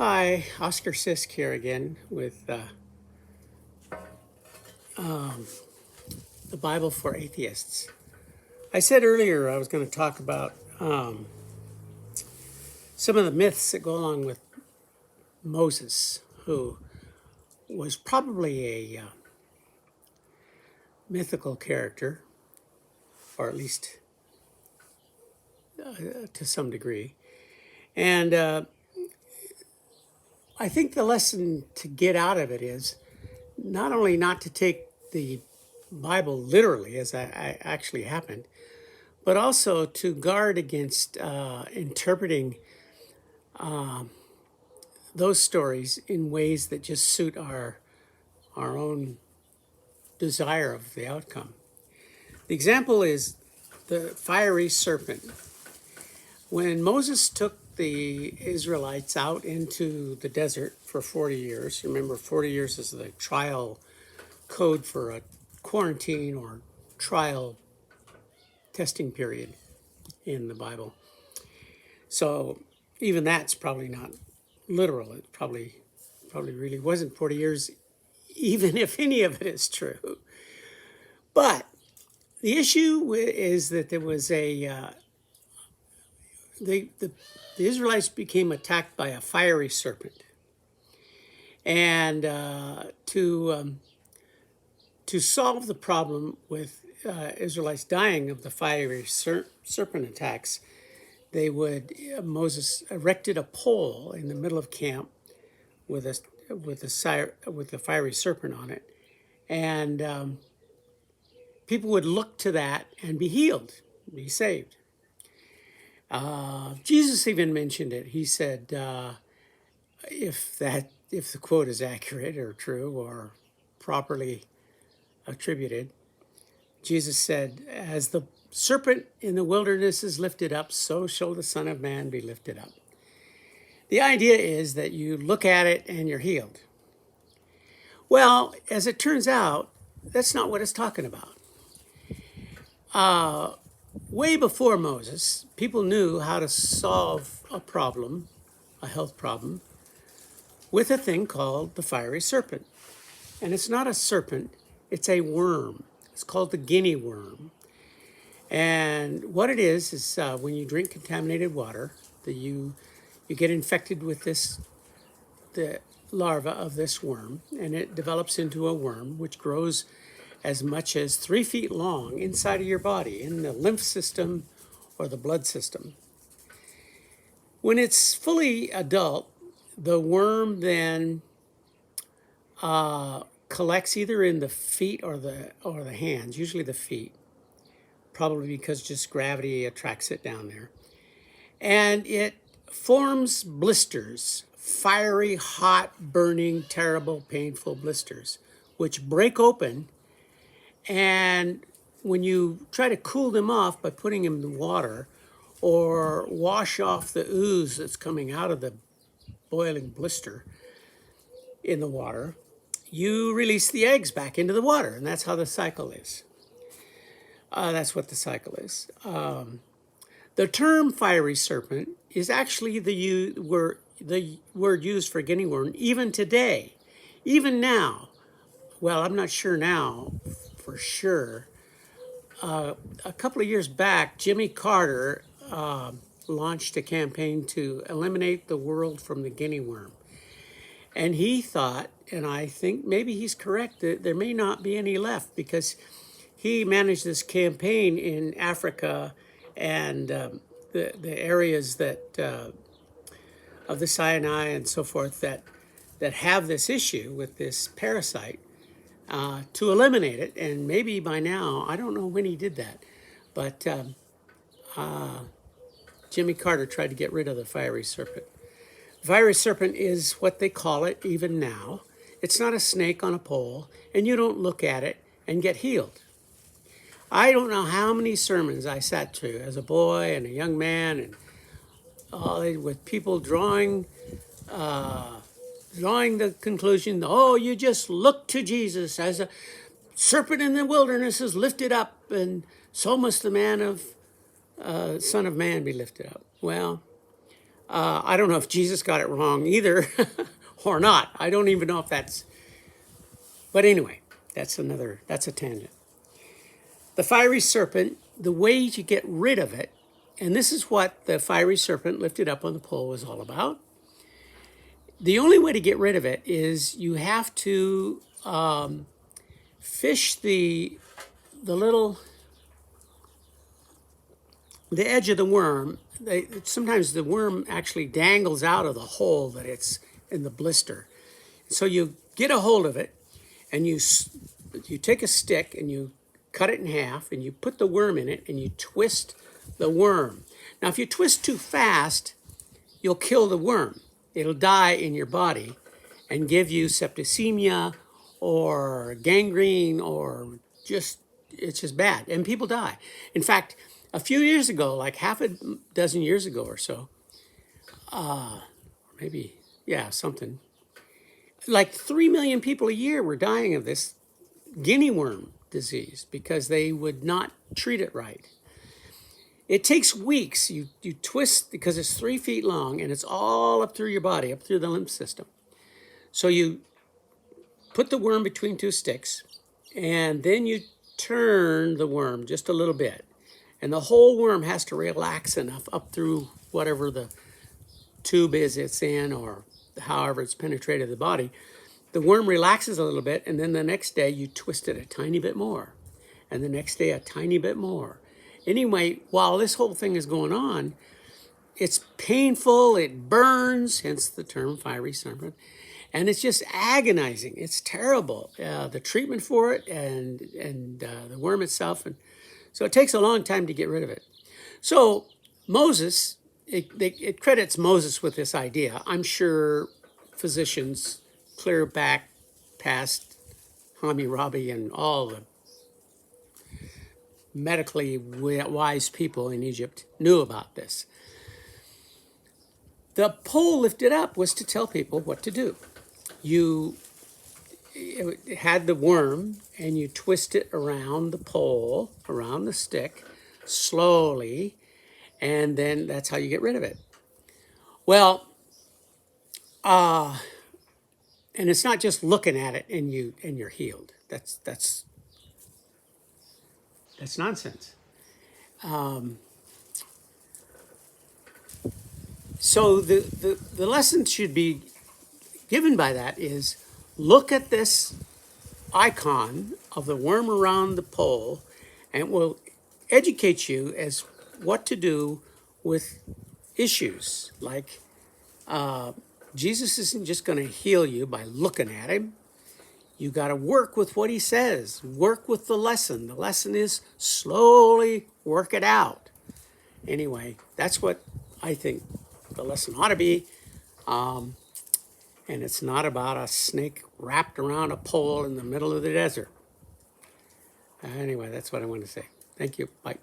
Hi, Oscar Sisk here again with the Bible for Atheists. I said earlier I was going to talk about some of the myths that go along with Moses, who was probably a mythical character, or at least to some degree. And I think the lesson to get out of it is not only not to take the Bible literally, as I actually happened, but also to guard against interpreting those stories in ways that just suit our own desire of the outcome. The example is the fiery serpent. When Moses took the Israelites out into the desert for 40 years, remember 40 years is the trial code for a quarantine or trial testing period in the Bible. So even that's probably not literal. It probably really wasn't 40 years, even if any of it is true. But the issue is that there was the Israelites became attacked by a fiery serpent, and to solve the problem with Israelites dying of the fiery serpent attacks, Moses erected a pole in the middle of camp with a fiery serpent on it, and people would look to that and be healed, be saved. Jesus even mentioned it. He said, if the quote is accurate or true or properly attributed, Jesus said, "As the serpent in the wilderness is lifted up, so shall the Son of Man be lifted up." The idea is that you look at it and you're healed. Well, as it turns out, that's not what it's talking about. Way before Moses, people knew how to solve a problem, a health problem, with a thing called the fiery serpent. And it's not a serpent, it's a worm. It's called the guinea worm. And what it is when you drink contaminated water, you get infected with the larva of this worm, and it develops into a worm which grows as much as 3 feet long inside of your body, in the lymph system or the blood system. When it's fully adult, the worm then collects either in the feet or the hands, usually the feet, probably because just gravity attracts it down there. And it forms blisters, fiery, hot, burning, terrible, painful blisters, which break open. And when you try to cool them off by putting them in water or wash off the ooze that's coming out of the boiling blister in the water, you release the eggs back into the water. And that's how the cycle is. That's what the cycle is. The term fiery serpent is actually the word used for guinea worm even today, even now. Well, I'm not sure now for sure. A couple of years back, Jimmy Carter launched a campaign to eliminate the world from the guinea worm. And he thought, and I think maybe he's correct, that there may not be any left, because he managed this campaign in Africa and the areas that of the Sinai and so forth that have this issue with this parasite, to eliminate it. And maybe by now, I don't know when he did that, but Jimmy Carter tried to get rid of the fiery serpent. The fiery serpent is what they call it even now. It's not a snake on a pole, and you don't look at it and get healed. I don't know how many sermons I sat through as a boy and a young man, and with people drawing the conclusion, oh, you just look to Jesus as a serpent in the wilderness is lifted up, and so must the Son of Man be lifted up. Well, I don't know if Jesus got it wrong either or not. I don't even know if that's, but anyway, that's a tangent. The fiery serpent, the way to get rid of it, and this is what the fiery serpent lifted up on the pole was all about. The only way to get rid of it is you have to fish the edge of the worm. Sometimes the worm actually dangles out of the hole that it's in the blister. So you get a hold of it, and you take a stick and you cut it in half, and you put the worm in it, and you twist the worm. Now, if you twist too fast, you'll kill the worm. It'll die in your body and give you septicemia or gangrene, or it's just bad. And people die. In fact, a few years ago, like half a dozen years ago or so, maybe, yeah, something, like 3 million people a year were dying of this guinea worm disease because they would not treat it right. It takes weeks. You twist, because it's 3 feet long and it's all up through your body, up through the lymph system. So you put the worm between 2 sticks, and then you turn the worm just a little bit. And the whole worm has to relax enough up through whatever the tube is it's in, or however it's penetrated the body. The worm relaxes a little bit, and then the next day you twist it a tiny bit more. And the next day a tiny bit more. Anyway, while this whole thing is going on, it's painful, it burns, hence the term fiery serpent, and it's just agonizing. It's terrible, the treatment for it and the worm itself. And so it takes a long time to get rid of it. So Moses, it credits Moses with this idea. I'm sure physicians clear back past Hammurabi and all the medically wise people in Egypt knew about this. The pole lifted up was to tell people what to do. It had the worm, and you twist it around the pole, around the stick, slowly, and then that's how you get rid of it. Well, and it's not just looking at it and you're healed. That's nonsense. So the lesson should be given by that is, look at this icon of the worm around the pole, and it will educate you as what to do with issues like Jesus isn't just going to heal you by looking at him. You got to work with what he says. Work with the lesson. The lesson is slowly work it out. Anyway, that's what I think the lesson ought to be. And it's not about a snake wrapped around a pole in the middle of the desert. Anyway, that's what I want to say. Thank you. Bye.